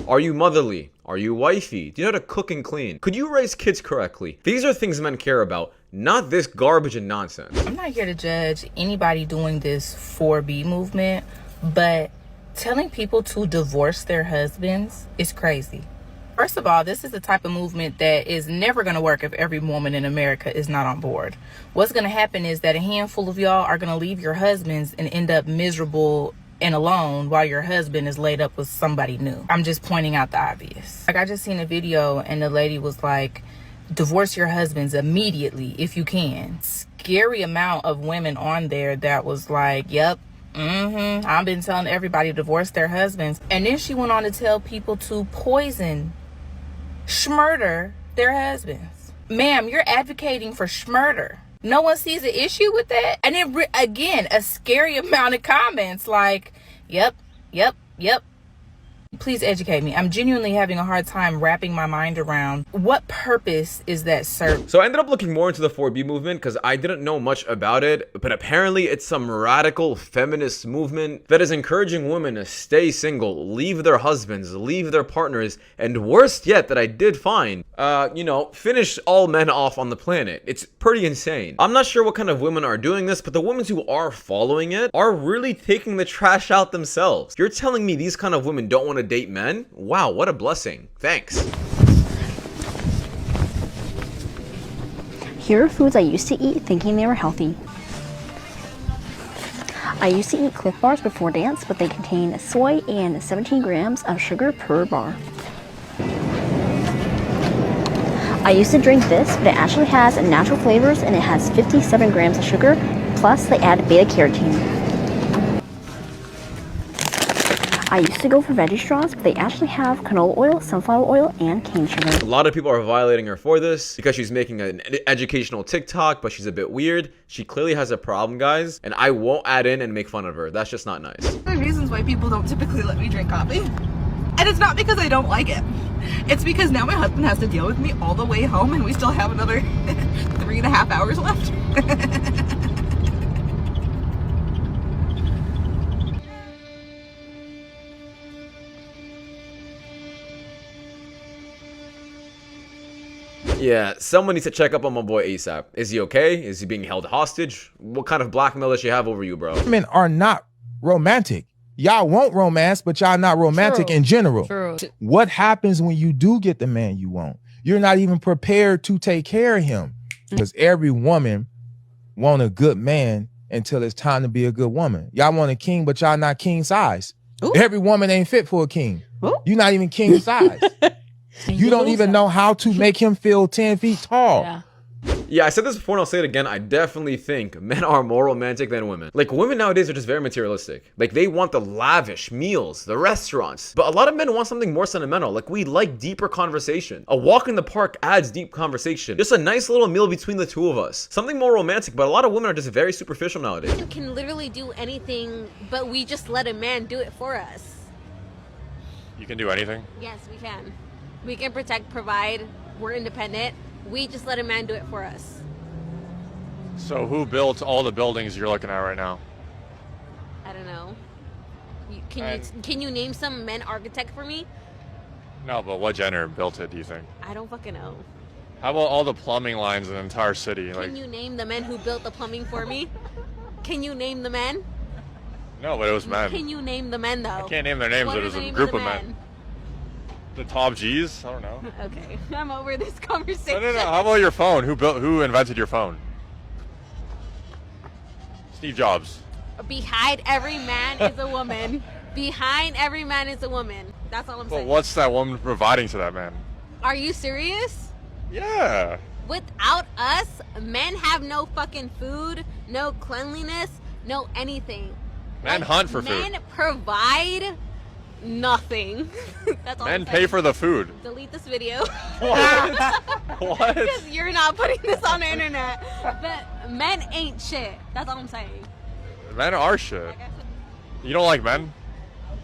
Are you motherly? Are you wifey? Do you know how to cook and clean? Could you raise kids correctly? These are things men care about, not this garbage and nonsense. I'm not here to judge anybody doing this 4B movement, but telling people to divorce their husbands is crazy. First of all, this is the type of movement that is never going to work if every woman in America is not on board. What's going to happen is that a handful of y'all are going to leave your husbands and end up miserable and alone while your husband is laid up with somebody new. I'm just pointing out the obvious. I just seen a video and the lady was like, divorce your husbands immediately if you can. Scary amount of women on there that was like, yep, I've been telling everybody to divorce their husbands. And then she went on to tell people to poison, schmurder their husbands. Ma'am, you're advocating for schmurder. No one sees an issue with that. And then again, a scary amount of comments like, yep, Please educate me. I'm genuinely having a hard time wrapping my mind around what purpose is that serve. So I ended up looking more into the 4B movement because I didn't know much about it, but apparently it's some radical feminist movement that is encouraging women to stay single, leave their husbands, leave their partners, and worst yet that I did find, finish all men off on the planet. It's pretty insane. I'm not sure what kind of women are doing this, but the women who are following it are really taking the trash out themselves. You're telling me these kind of women don't want to date men? Wow, what a blessing. Thanks. Here are foods I used to eat thinking they were healthy. I used to eat Cliff Bars before dance, but they contain soy and 17 grams of sugar per bar. I used to drink this, but it actually has natural flavors and it has 57 grams of sugar, plus they add beta-carotene. I used to go for veggie straws, but they actually have canola oil, sunflower oil, and cane sugar. A lot of people are violating her for this because she's making an educational TikTok, but she's a bit weird. She clearly has a problem, guys, and I won't add in and make fun of her. That's just not nice. There are reasons why people don't typically let me drink coffee. And it's not because I don't like it. It's because now my husband has to deal with me all the way home and we still have another 3.5 hours left. Yeah, someone needs to check up on my boy ASAP. Is he okay? Is he being held hostage? What kind of blackmail does she have over you, bro? Women are not romantic. Y'all want romance, but y'all not romantic in general. True. What happens when you do get the man you want? You're not even prepared to take care of him. Because every woman want a good man until it's time to be a good woman. Y'all want a king, but y'all not king size. Ooh. Every woman ain't fit for a king. Ooh. You're not even king size. You don't even know how to make him feel 10 feet tall. Yeah, I said this before and I'll say it again. I definitely think men are more romantic than women. Like, women nowadays are just very materialistic. Like, they want the lavish meals, the restaurants. But a lot of men want something more sentimental. Like, we like deeper conversation. A walk in the park adds deep conversation. Just a nice little meal between the two of us. Something more romantic, but a lot of women are just very superficial nowadays. You can literally do anything, but we just let a man do it for us. You can do anything? Yes, we can. We can protect, provide, we're independent. We just let a man do it for us. So who built all the buildings you're looking at right now? I don't know. Can you name some men architect for me? No, but what gender built it, do you think? I don't fucking know. How about all the plumbing lines in the entire city? Can you name the men who built the plumbing for me? Can you name the men? No, but it was men. Can you name the men, though? I can't name their names, but it was a group of men. The top G's? I don't know. Okay, I'm over this conversation. No. How about your phone? Who invented your phone? Steve Jobs. Behind every man is a woman. Behind every man is a woman. That's all I'm saying. But what's that woman providing to that man? Are you serious? Yeah. Without us, men have no fucking food, no cleanliness, no anything. Men hunt for food. Men food. provide nothing. That's all Men I'm pay for the food. Delete this video. What? What? Because you're not putting this on the internet. But men ain't shit. That's all I'm saying. Men are shit. You don't like men?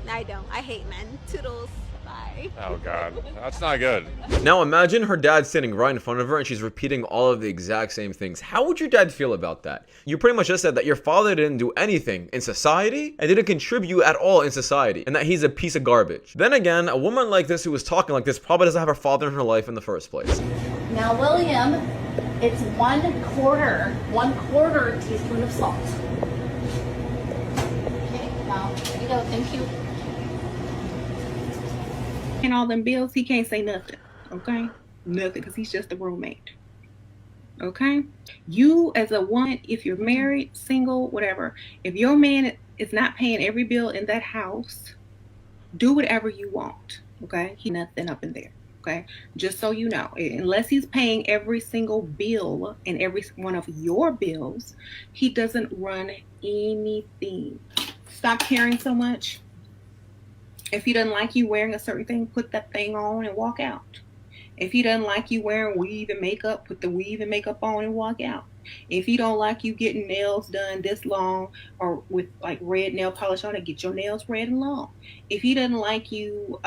I don't. I hate men. Toodles. Bye. Oh God, that's not good. Now imagine her dad sitting right in front of her and she's repeating all of the exact same things. How would your dad feel about that? You pretty much just said that your father didn't do anything in society and didn't contribute at all in society and that he's a piece of garbage. Then again, a woman like this who was talking like this probably doesn't have her father in her life in the first place. Now, William, it's 1/4 teaspoon of salt. Okay, now, there you go. Thank you. And all them bills, he can't say nothing, okay? Nothing, because he's just a roommate, okay? You as a woman, if you're married, single, whatever, if your man is not paying every bill in that house, do whatever you want, okay? He nothing up in there, okay? Just so you know, unless he's paying every single bill and every one of your bills, he doesn't run anything. Stop caring so much. If he doesn't like you wearing a certain thing, put that thing on and walk out. If he doesn't like you wearing weave and makeup, put the weave and makeup on and walk out. If he don't like you getting nails done this long or with like red nail polish on it, get your nails red and long. If he doesn't like you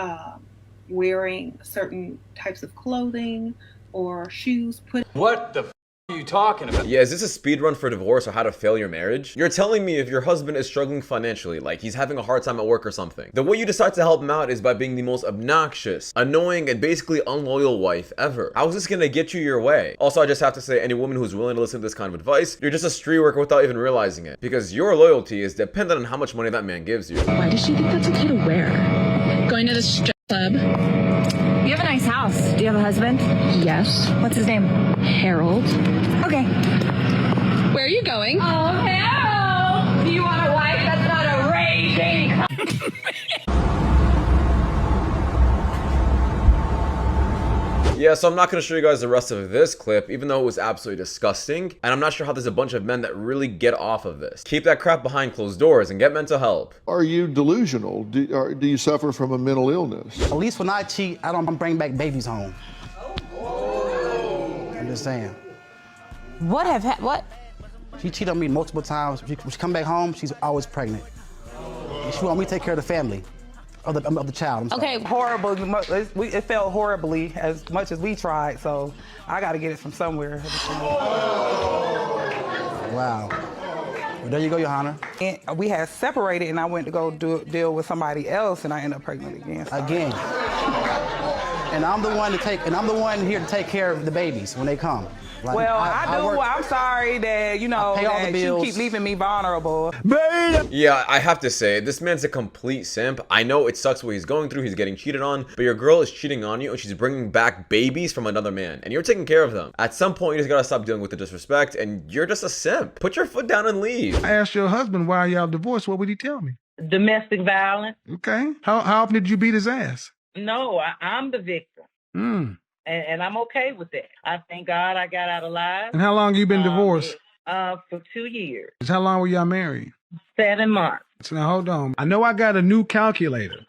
wearing certain types of clothing or shoes, put What the are you talking about? Yeah, is this a speed run for divorce or how to fail your marriage? You're telling me if your husband is struggling financially, like he's having a hard time at work or something, the way you decide to help him out is by being the most obnoxious, annoying, and basically unloyal wife ever. How is this gonna get you your way? Also, I just have to say, any woman who's willing to listen to this kind of advice, you're just a street worker without even realizing it. Because your loyalty is dependent on how much money that man gives you. Why does she think that's okay to wear? Going to the strip club. You have a nice house. Do you have a husband? Yes. What's his name? Harold. Okay. Where are you going? Oh, Harold! Do you want a wife that's not a raging? Yeah, so I'm not going to show you guys the rest of this clip, even though it was absolutely disgusting, and I'm not sure how there's a bunch of men that really get off of this. Keep that crap behind closed doors and get mental help. Are you delusional? Do you suffer from a mental illness? At least when I cheat, I don't bring back babies home. I'm just saying. What? She cheated on me multiple times. When she come back home, she's always pregnant. And she want me to take care of the family. Of the child. I'm sorry. Okay, horrible. It felt horribly as much as we tried, so I got to get it from somewhere. Wow. Well, there you go, Johanna. And we had separated, and I went to go deal with somebody else, and I ended up pregnant again. Again. And I'm the one here to take care of the babies when they come. Like, well, I'm sorry that, that you keep leaving me vulnerable. Yeah, I have to say, this man's a complete simp. I know it sucks what he's going through. He's getting cheated on, but your girl is cheating on you and she's bringing back babies from another man and you're taking care of them. At some point, you just gotta stop dealing with the disrespect and you're just a simp. Put your foot down and leave. I asked your husband why y'all divorced. What would he tell me? Domestic violence. Okay. How often did you beat his ass? No, I'm the victim. And I'm okay with that. I thank God I got out alive. And how long you been divorced? For 2 years. How long were y'all married? 7 months. So now hold on. I know I got a new calculator,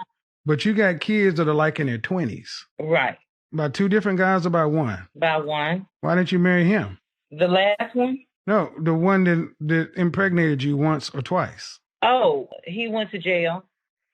but you got kids that are like in their 20s. Right. About 2 different guys, about one? About one. Why didn't you marry him? The last one? No, the one that impregnated you once or twice. Oh, he went to jail.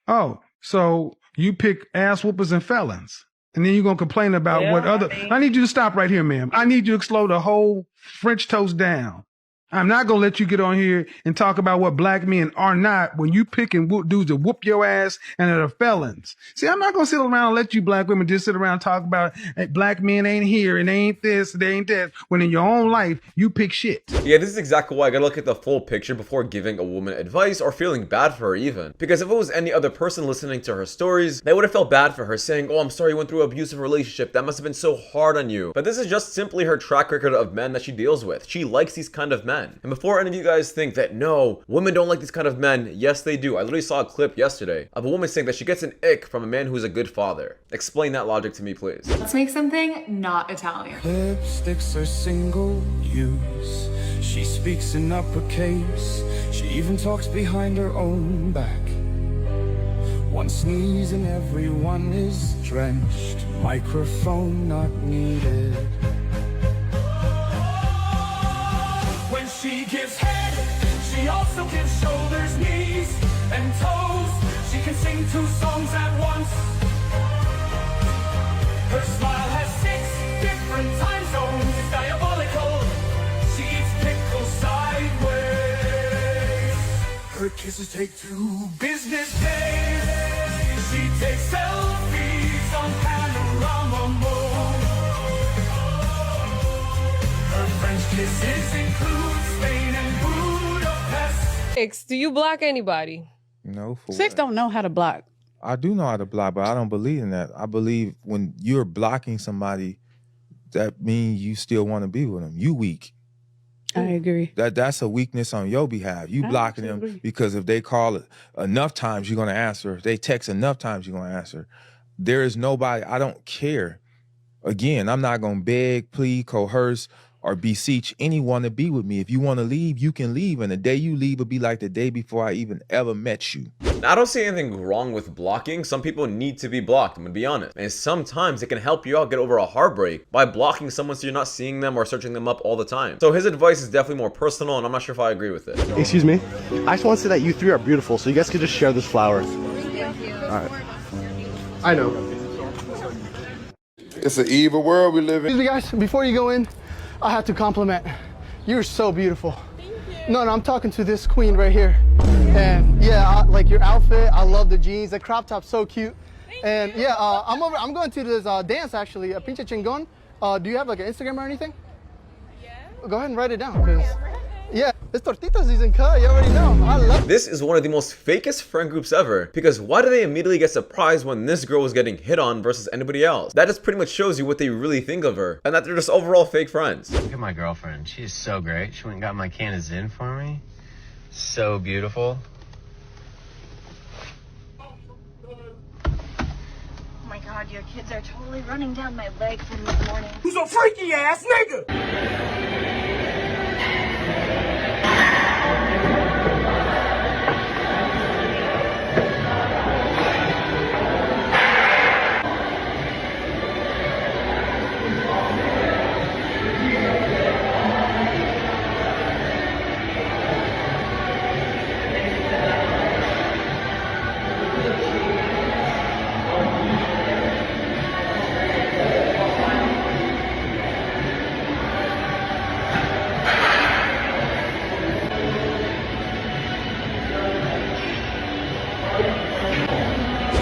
Oh, so you pick ass whoopers and felons. And then you're going to complain about what other... I need you to stop right here, ma'am. I need you to slow the whole French toast down. I'm not going to let you get on here and talk about what black men are not when you pick and dudes that whoop your ass and that are felons. See, I'm not going to sit around and let you black women just sit around and talk about hey, black men ain't here and they ain't this, they ain't that, when in your own life, you pick shit. Yeah, this is exactly why I gotta look at the full picture before giving a woman advice or feeling bad for her even. Because if it was any other person listening to her stories, they would have felt bad for her saying, oh, I'm sorry you went through an abusive relationship. That must have been so hard on you. But this is just simply her track record of men that she deals with. She likes these kind of men. And before any of you guys think that, no, women don't like these kind of men, yes, they do. I literally saw a clip yesterday of a woman saying that she gets an ick from a man who's a good father. Explain that logic to me, please. Let's make something not Italian. Lipsticks are single use. She speaks in uppercase. She even talks behind her own back. One sneeze and everyone is drenched. Microphone not needed. When she gives head, she also gives shoulders, knees, and toes. She can sing 2 songs at once. Her smile has 6 different time zones. It's diabolical. She eats pickles sideways. Her kisses take 2 business days. She takes selfies on panorama mode. Her French kisses include Spain and Budapest. 6, do you block anybody? No. 6 don't know how to block. I do know how to block, but I don't believe in that. I believe when you're blocking somebody, that means you still want to be with them. You weak. I agree. That's a weakness on your behalf. You blocking them because if they call it enough times, you're going to answer. If they text enough times, you're going to answer. There is nobody, I don't care. Again, I'm not going to beg, plead, coerce, or beseech anyone to be with me. If you want to leave, you can leave. And the day you leave will be like the day before I even ever met you. Now, I don't see anything wrong with blocking. Some people need to be blocked, I'm gonna be honest. And sometimes it can help you out get over a heartbreak by blocking someone so you're not seeing them or searching them up all the time. So his advice is definitely more personal, and I'm not sure if I agree with it. Excuse me? I just want to say that you three are beautiful, so you guys could just share this flower. Alright. I know. It's an evil world we live in. Excuse me, guys. Before you go in, I have to compliment. You're so beautiful. Thank you. No, I'm talking to this queen right here. And yeah, like your outfit. I love the jeans. The crop top's so cute. And yeah, I'm going to this dance actually, a pinche chingon. Do you have like an Instagram or anything? Yeah. Go ahead and write it down, cause yeah, it's tortita season, cut. You already know. I love. This is one of the most fakest friend groups ever, because why do they immediately get surprised when this girl is getting hit on versus anybody else? That just pretty much shows you what they really think of her, and that they're just overall fake friends. Look at my girlfriend. She is so great. She went and got my can of Zin for me. So beautiful. Oh my god, your kids are totally running down my leg from this morning. Who's a freaky ass nigga?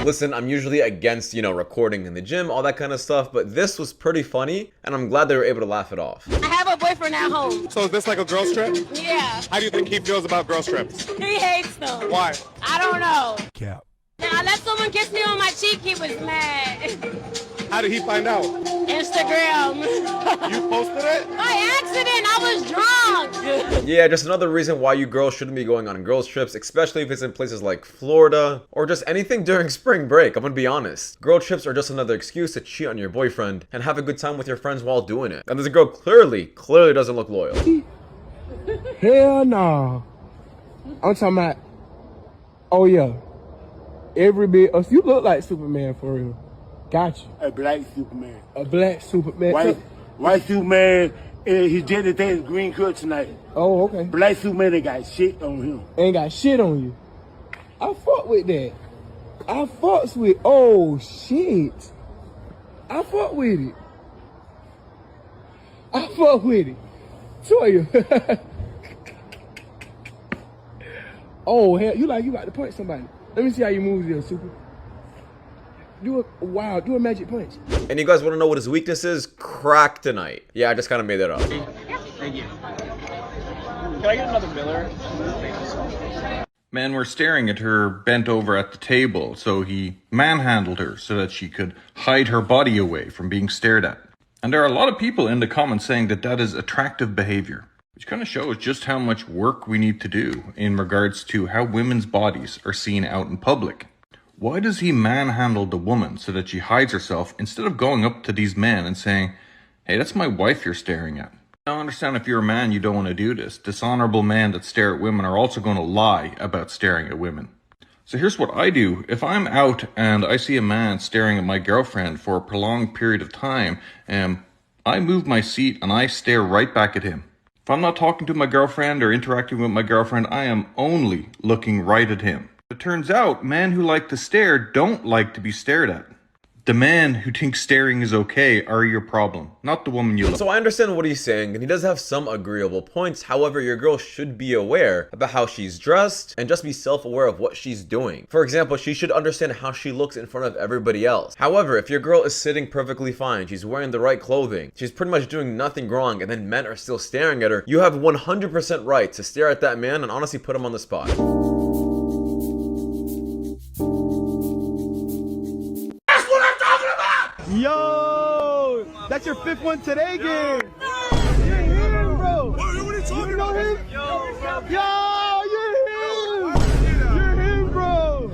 Listen, I'm usually against, recording in the gym, all that kind of stuff, but this was pretty funny, and I'm glad they were able to laugh it off. I have a boyfriend at home. So is this like a girls trip? Yeah. How do you think he feels about girls trips? He hates them. Why? I don't know. Cap. Now, I let someone kiss me on my cheek, he was mad. How did he find out? Instagram. You posted it? By accident, I was drunk. Yeah, just another reason why you girls shouldn't be going on girls trips, especially if it's in places like Florida, or just anything during spring break, I'm gonna be honest. Girl trips are just another excuse to cheat on your boyfriend and have a good time with your friends while doing it. And this girl clearly doesn't look loyal. Hell no. I'm talking about, oh yeah, every bit, you look like Superman for real. Got you. A black Superman. A black Superman. White Superman, he did the thing green cut tonight. Oh, okay. Black Superman ain't got shit on him. Ain't got shit on you. I fuck with that. I fucks with, oh shit. I fuck with it. I fuck with it. Toya. Oh, hell, you like to punch somebody. Let me see how you move here, Super. Do a magic punch. And you guys want to know what his weakness is? Crack tonight. Yeah, I just kind of made that up. Thank you. Can I get another Miller? Men were staring at her bent over at the table, so he manhandled her so that she could hide her body away from being stared at. And there are a lot of people in the comments saying that that is attractive behavior, which kind of shows just how much work we need to do in regards to how women's bodies are seen out in public. Why does he manhandle the woman so that she hides herself instead of going up to these men and saying, hey, that's my wife you're staring at? I understand if you're a man, you don't want to do this. Dishonorable men that stare at women are also going to lie about staring at women. So here's what I do. If I'm out and I see a man staring at my girlfriend for a prolonged period of time, I move my seat and I stare right back at him. If I'm not talking to my girlfriend or interacting with my girlfriend, I am only looking right at him. It turns out men who like to stare don't like to be stared at. The man who thinks staring is okay are your problem, not the woman you love. So I understand what he's saying, and he does have some agreeable points. However, your girl should be aware about how she's dressed and just be self-aware of what she's doing. For example, she should understand how she looks in front of everybody else. However, if your girl is sitting perfectly fine, she's wearing the right clothing, she's pretty much doing nothing wrong, and then men are still staring at her, you have 100% right to stare at that man and honestly put him on the spot. Yo, that's your 5th one today, game. You're him, bro. What are you talking about? Him? Yo, you're him. You're him, bro.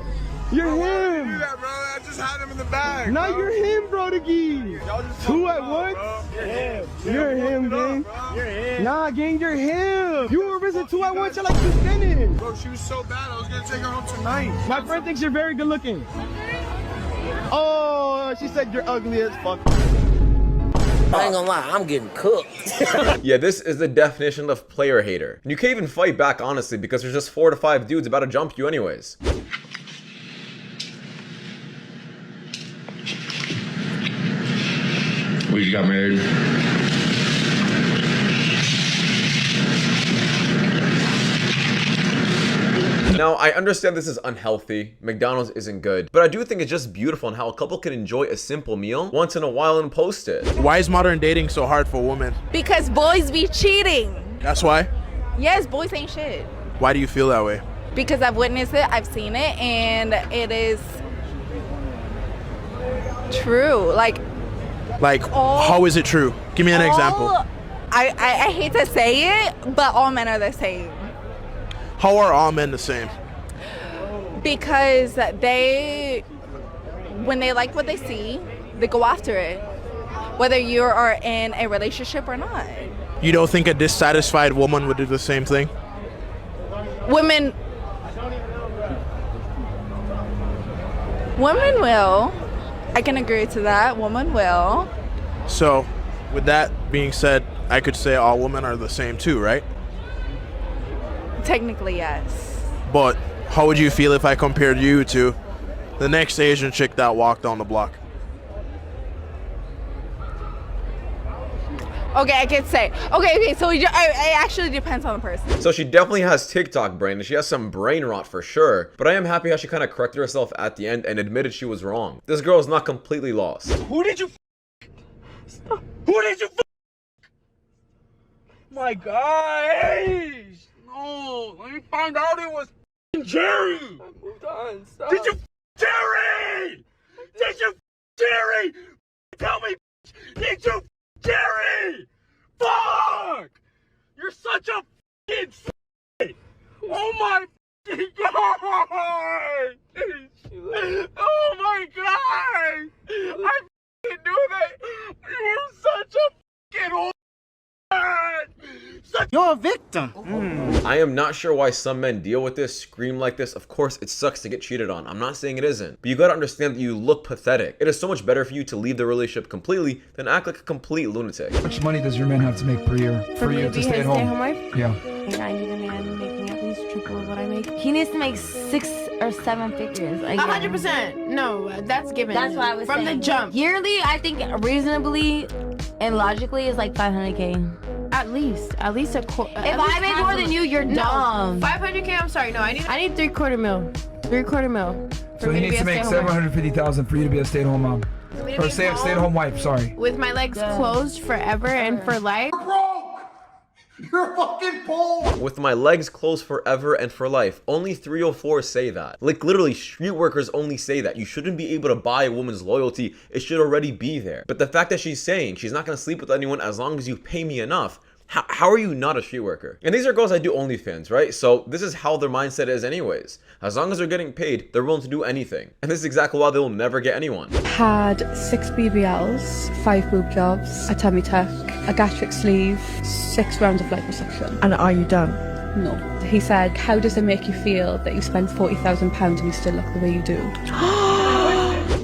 You're him. I just had him in the back. Now you're him, bro, the geese. Two at once? You're him, gang. You're him. Nah, gang, you're him. You were missing two at once. You're like you finished. Bro, she was so bad. I was gonna take her home tonight. My friend thinks you're very good looking. Oh, she said you're ugly as fuck. I ain't gonna lie, I'm getting cooked. Yeah, this is the definition of player hater. And you can't even fight back, honestly, because there's just 4 to 5 dudes about to jump you anyways. We just got married. Now, I understand this is unhealthy, McDonald's isn't good, but I do think it's just beautiful in how a couple can enjoy a simple meal once in a while and post it. Why is modern dating so hard for women? Because boys be cheating. That's why? Yes, boys ain't shit. Why do you feel that way? Because I've witnessed it, I've seen it, and it is true. Like how is it true? Give me an example. I hate to say it, but all men are the same. How are all men the same? Because when they like what they see, they go after it, whether you are in a relationship or not. You don't think a dissatisfied woman would do the same thing? Women will. I can agree to that. Women will. So, with that being said, I could say all women are the same too, right? Technically, yes. But how would you feel if I compared you to the next Asian chick that walked on the block? Okay, I can say. Okay, so it actually depends on the person. So she definitely has TikTok brain, and she has some brain rot for sure, but I am happy how she kind of corrected herself at the end and admitted she was wrong. This girl is not completely lost. Who did you Who did you My gosh! No, let me find out it was Jerry! I moved on, stop. Did you Jerry? Did you Jerry? Tell me, did you Jerry? Fuck! You're such a f***ing Oh my god! Oh my god! I f***ing knew that! You're such a f***ing old You're a victim. I am not sure why some men deal with this, scream like this. Of course, it sucks to get cheated on. I'm not saying it isn't, but you gotta understand that you look pathetic. It is so much better for you to leave the relationship completely than act like a complete lunatic. How much money does your man have to make per year for you to stay at home? Wife? Yeah. I need a man making at least triple of what I make. He needs to make 6 or 7 figures. 100%. No, that's given. That's why I was from saying. the jump. Yearly, I think reasonably and logically is like 500K. At least a quarter. If I make more than you, you're dumb. 500K. I'm sorry. No, I need 3/4 mil. 3/4 mil. So he needs to make $750,000 for you to be a stay-at-home mom. Or stay-at-home wife. Sorry. With my legs closed forever and for life. You're fucking poor! With my legs closed forever and for life. Only 304 say that. Like literally, street workers only say that. You shouldn't be able to buy a woman's loyalty. It should already be there. But the fact that she's saying she's not gonna sleep with anyone as long as you pay me enough, how are you not a street worker? And these are girls that do OnlyFans, right? So this is how their mindset is anyways. As long as they're getting paid, they're willing to do anything. And this is exactly why they'll never get anyone. Had 6 BBLs, 5 boob jobs, a tummy tuck, a gastric sleeve, 6 rounds of liposuction. And are you done? No. He said, how does it make you feel that you spend £40,000 and you still look the way you do?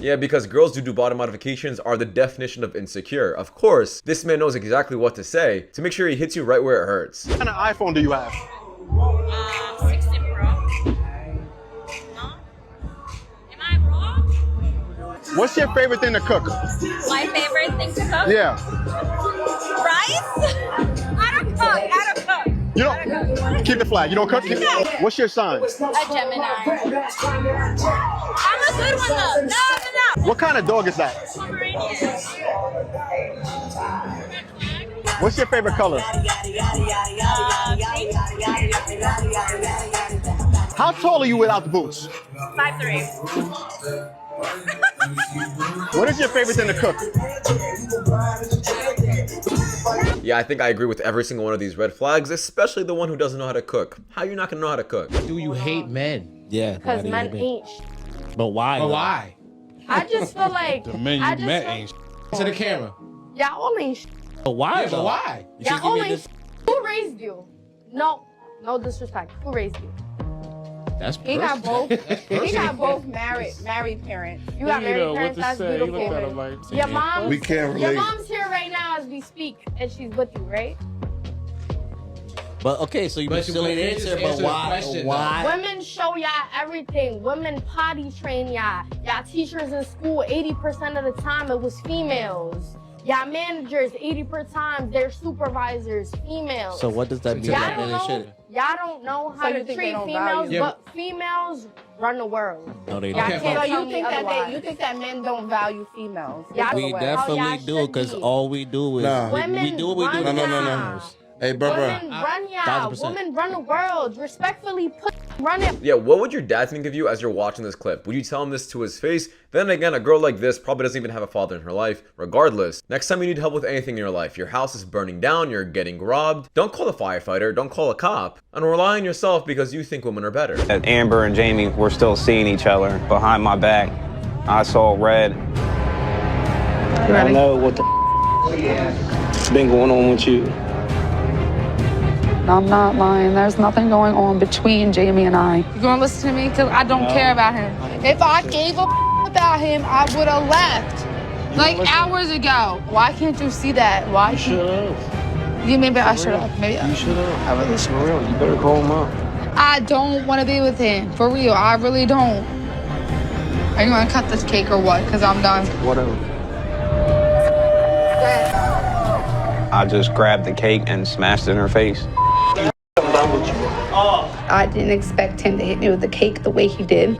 Yeah, because girls who do body modifications are the definition of insecure. Of course, this man knows exactly what to say to make sure he hits you right where it hurts. What kind of iPhone do you have? 16 Pro. No? Am I wrong? What's your favorite thing to cook? My favorite thing to cook? Yeah. Rice? I don't cook. I don't cook. You don't keep the flag. You don't cook? What's your sign? A Gemini. I'm a good one though. No. What kind of dog is that? Pomeranian. What's your favorite color? Pink. How tall are you without the boots? 5'3". What is your favorite thing to cook? Yeah, I think I agree with every single one of these red flags, especially the one who doesn't know how to cook. How are you not gonna know how to cook? Do you hate men? Yeah. Because men ain't. But why? But why? I just feel like The men I you just met feel- ain't To the camera. Y'all all ain't But why? Yeah, But why? You should Y'all give all me ain't this. Who raised you? No disrespect. Who raised you? That's He got both. He got both married parents. You got married parents. That's beautiful. Your mom's. We can't Your relate. mom's here right now as we speak, and she's with you, right? But okay, so you still ain't answer. But why? Women show y'all everything. Women potty train y'all. Y'all teachers in school, 80% of the time it was females. Y'all managers, 80% they're supervisors, females. So what does that mean? Y'all don't know how to treat females, but females run the world. No, they Y'all don't. can't tell me otherwise. You think that men don't value females? We definitely do, because all we do is we do what we do. No. Hey, bro. Women run y'all. 1000%. Women run the world. Respectfully, run it. Yeah, what would your dad think of you as you're watching this clip? Would you tell him this to his face? Then again, a girl like this probably doesn't even have a father in her life. Regardless, next time you need help with anything in your life, your house is burning down, you're getting robbed, don't call a firefighter, don't call a cop, and rely on yourself because you think women are better. Amber and Jamie were still seeing each other behind my back. I saw red. I know what the been going on with you. I'm not lying. There's nothing going on between Jamie and I. You gonna listen to me? Because I don't care about him. If I gave a about him, I would have left. Like hours ago. Why can't you see that? Why? You should have. Yeah, maybe I should have. Maybe you should have. I really should have. For real, you better call him up. I don't want to be with him. For real, I really don't. Are you gonna cut this cake or what? Because I'm done. Whatever. I just grabbed the cake and smashed it in her face. I didn't expect him to hit me with the cake the way he did.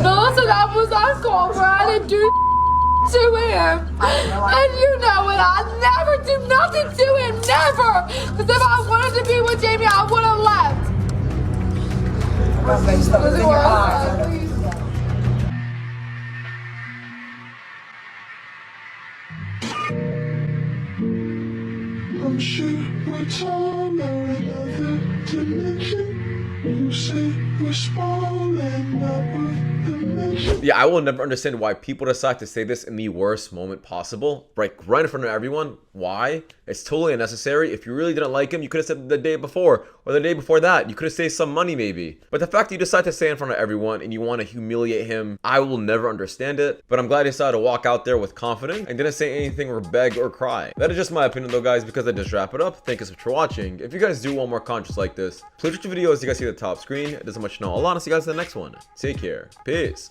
No, so that was our fault, where I didn't do to him. And you know it, I never do nothing to him, never. Because if I wanted to be with Jamie, I would have left. I'm sure we're torn on another dimension. You say we're small and not worth the mention. Yeah, I will never understand why people decide to say this in the worst moment possible, right in front of everyone. Why? It's totally unnecessary. If you really didn't like him, you could have said the day before or the day before that. You could have saved some money maybe. But the fact that you decide to say in front of everyone and you want to humiliate him, I will never understand it. But I'm glad he decided to walk out there with confidence and didn't say anything or beg or cry. That is just my opinion though, guys, because I just wrap it up. Thank you so much for watching. If you guys do want more content like this, please watch your videos. You guys see the top screen. It doesn't much know. I'll see you guys in the next one. Take care. Peace.